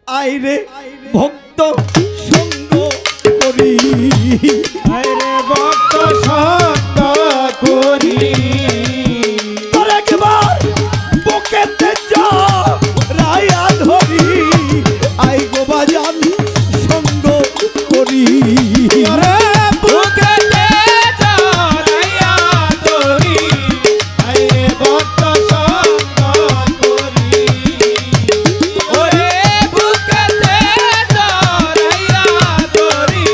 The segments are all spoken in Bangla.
আইরে ভক্ত সঙ্গ করি আইরে ভক্ত সঙ্গ করি তোর একবার বুকেতে জড়াইয়া ধরি আই গো বাজান সঙ্গ করি ওরে বুকেতে জড়াইয়া ধরি আইরে ভক্ত সঙ্গ করি ওরে বুকেতে জড়াইয়া ধরি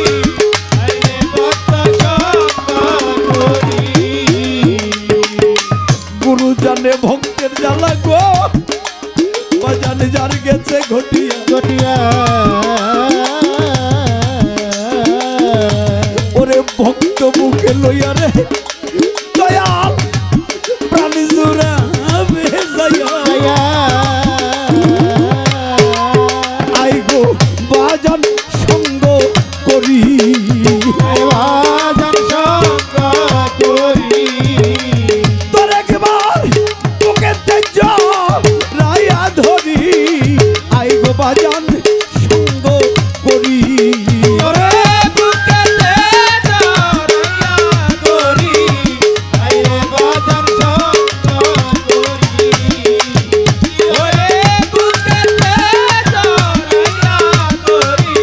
আইরে ভক্ত সঙ্গ করি গুরু জানে ভক্তের জ্বালা গো বাজান যার গেছে ঘটিয়া ঘটিয়া ওরে ভক্ত মুখে লইয়া রে দয়াল প্রাণী জুড়া ভেজাইয়া আই গো বাজান সঙ্গ করি বাজান সঙ্গ করি তোর একবার বুকেতে জড়াইয়া ধরি আই গো বাজান সঙ্গ করি ওরে বুকেতে জড়াইয়া ধরি আইরে বাজান সঙ্গ করি ওরে বুকেতে জড়াইয়া ধরি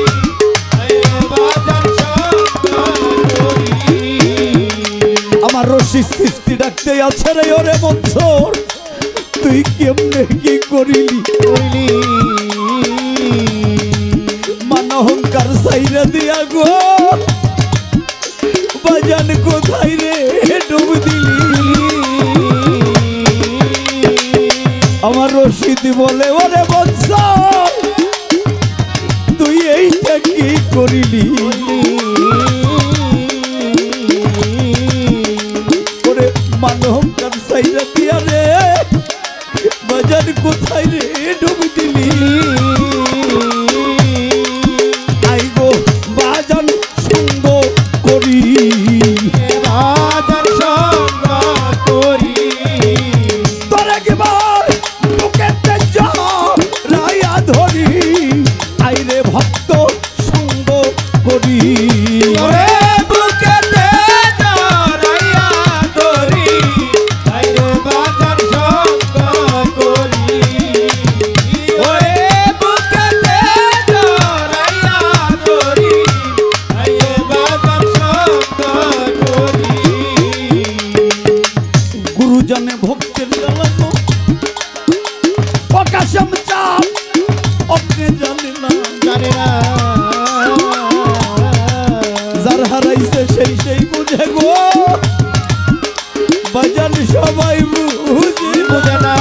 আইরে বাজান সঙ্গ করি আমার রশি সৃষ্টি ডাকতে আছে রে ওরে মনসুর তুই কেমনে কি করিলি মান অহংকার সাইরা দিয়া গো বাজান কোথায় রে ডুব দিলি আমার রশিদ বলে ওরে মনসুর তুই এইটা কি করিলি ওরে মান অহংকার সাইরা দিয়া রে বাজান কোথায় রে ডুব দিলি আই গো বাজান সঙ্গ করি বাজান সঙ্গ করি তোর একবার বুকেতে জড়াইয়া ধরি আই রে ভক্ত সঙ্গ করি ওরে বুকেতে জড়াইয়া ধরি আইরে বাজান সঙ্গ করি ওরে বুকেতে জড়াইয়া ধরি আইরে বাজান সঙ্গ করি গুরুজনে ভক্তের জ্বালা গো প্রকাশম চাপ অগ্নে জানে না জানে না যার হারাইছে সেই বুঝে গো বাজান সবাই বুঝে না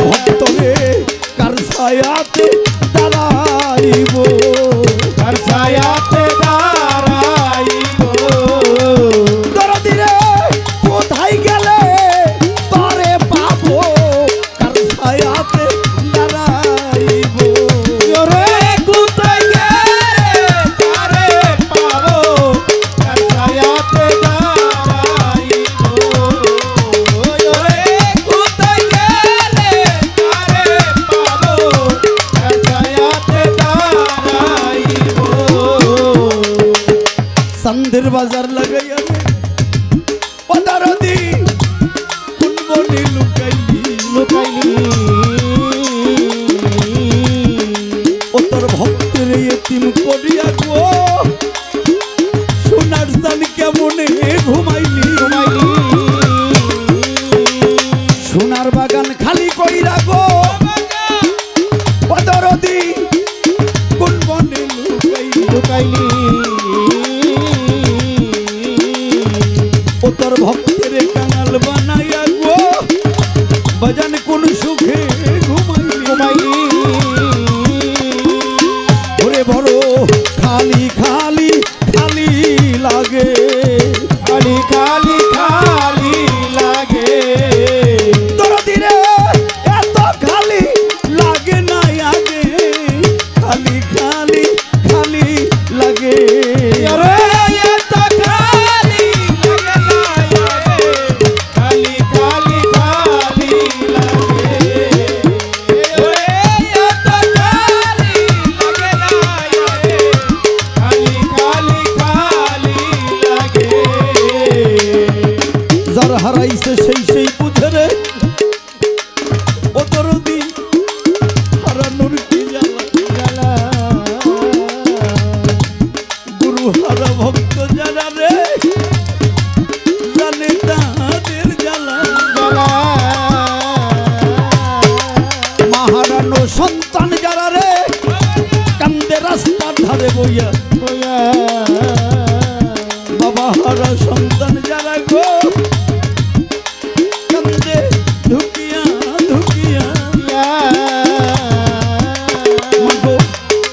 ভক্তরে কার ছায়াতে দাঁড়াইব তার ছায়াতে দাঁড়াইব দরদি রে কোথায় গেলে তারে পাবো কার ছায়াতে দাঁড়াইব ওরে কোথায় গেলে তারে পাবো তার ছায়াতে দাঁড়াইব ওরে কোথায় গেলে তারে পাবো তার ছায়াতে দাঁড়াইব সন্ধ্যের বাজার লাগাইয়া রে ও দরদি কোন বনে লুকাইলি লুকাইলি আছারে বইয়া বাবা হারা সন্তান যারা গো কান্দে ধুকিয়া ধুকিয়া মাগো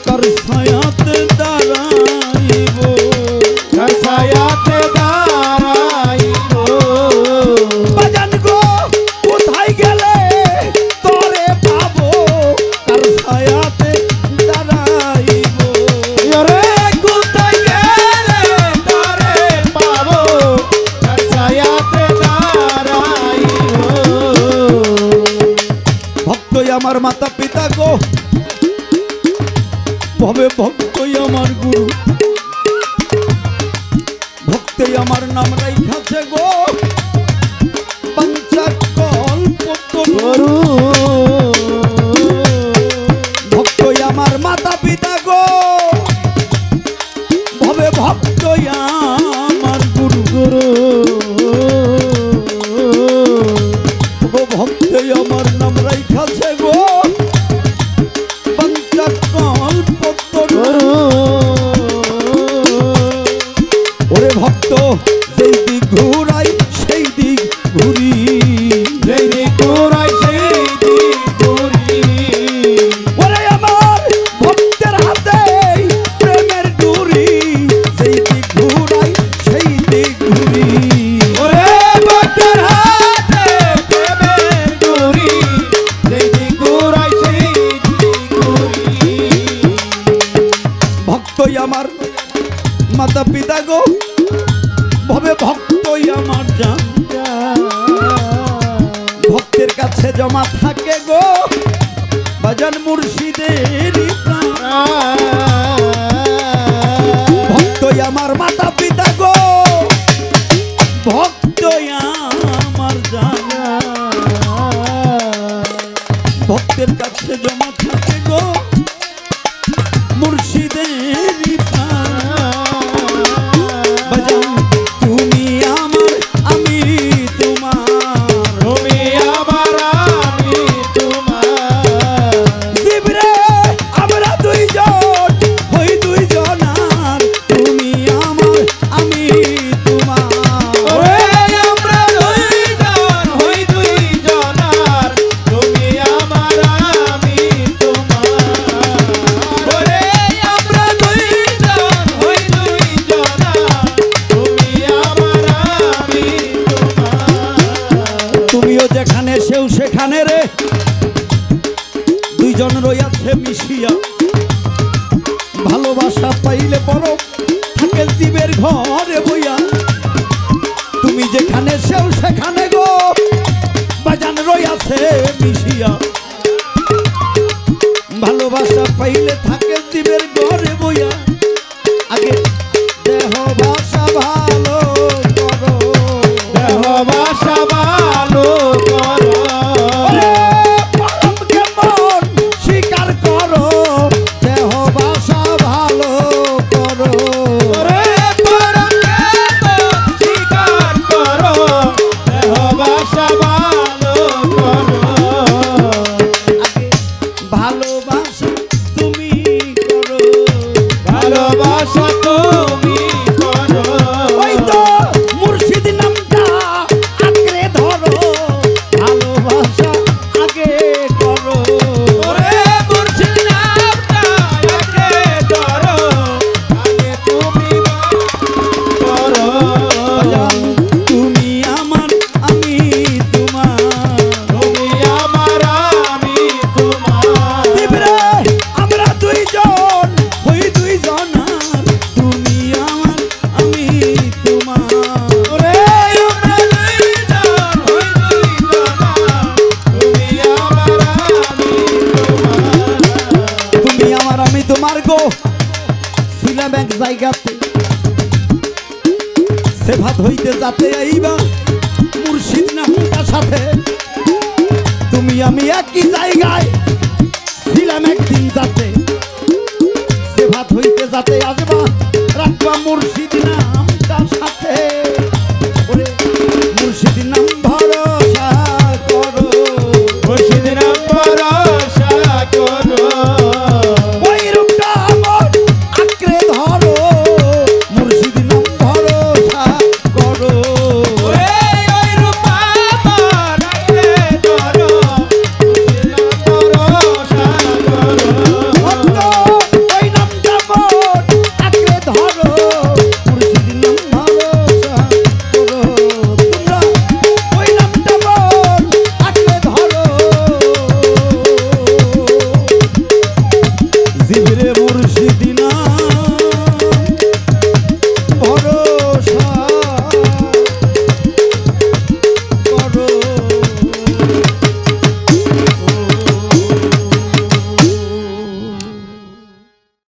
কার ছায়াতে দাঁড়াইব কার ছায়াতে দাঁড়াইব বাজান গো কোথায় গেলে তোরে পাবো কার ছায়াতে দাঁড়াইব ওরে কোথায় গেলে তোরে পাবো কার ছায়াতে দাঁড়াইব ভক্তই আমার মাতা পিতা গো ভবে ভক্তই আমার গুরু ভক্তই আমার নাম রাইখাছে গো পঞ্চাকল্পতরু ভক্তই আমার মাতা পিতা গো ভবে ভক্তই আমার গুরু গো ভক্তই আমার নাম রাইখাছে গো পঞ্চাকল্পতরু ওরে ভক্ত যেই দিক ঘুরাই সেই দিক ঘুরি যেই দিক ঘুরাই সেই দিক ঘুরি ওরে আমার ভক্তের হাতে প্রেমের ডুরি যেই দিক ঘুরাই সেই দিক ঘুরি ওরে ভক্তের হাতে প্রেমের ডুরি যেই দিক ঘুরাই সেই দিক ঘুরি ভক্তই আমার মাতা পিতা গো ভবে ভক্তই আমার জান ভক্তের কাছে জমা থাকে গো বাজান মুর্শিদের প্রাণ ভক্তই আমার মাতা পিতা গো ভক্তই আমার জান ভক্তের কাছে জমা থাকে গো মুর্শিদের প্রাণ বাজান তুমি আমার আমি তোমার তুমি আমার আমি তোমার শিবরে আমরা দুইজন হই দুইজনার তুমি আমার আমি তোমার ওরে আমরা দুইজন হই দুইজনার তুমি আমার আমি তোমার ওরে আমরা দুইজন হই দুইজনার তুমি আমার আমি তোমার তুমিও যেখানে সেও সেখানে রে দুইজন রইয়াছে মিশিয়া ভালোবাসা পাইলে পরো থাকে জীবের ঘরে বইয়া তুমি যেখানে সেও সেখানে গো বাজান রইয়াছে মিশিয়া ভালোবাসা পাইলে থাকে জীবের ঘরে বইয়া আগে দেহ ভাষা ভালো করো দেহ ভাষা ভালো করো ওরে পরম কেমন স্বীকার করো দেহ ভাষা ভালো করো ওরে পরম কেমন স্বীকার করো দেহ ভাষা ভালো করো ভালোবাসা তুমি করো ভালোবাসা তুমি করো ওই তো মুর্শিদ নামটা আঁকড়ে ধরো ভালোবাসা আগে করো ওরে মুর্শিদ নামটা আগে ধরো আগে তুমি করো বাজান তুমি আমার আমি তোমার তুমি আমার আমি তোমার শিবরে আমরা দুইজন হই দুইজনার তুমি আমার আমি তোমার ওরে আমরা দুইজন হই দুইজনার তুমি আমার আমি তোমার তুমি আমার আমি তোমার গো ছিলাম এক জায়গাতে সে ভাত হইতে যাতে আইবা মুর্শিদ নামটার সাথে তুমি আমি একই জায়গায় ছিলাম একদিন যাতে সে ভাত হইতে যাতে আসবা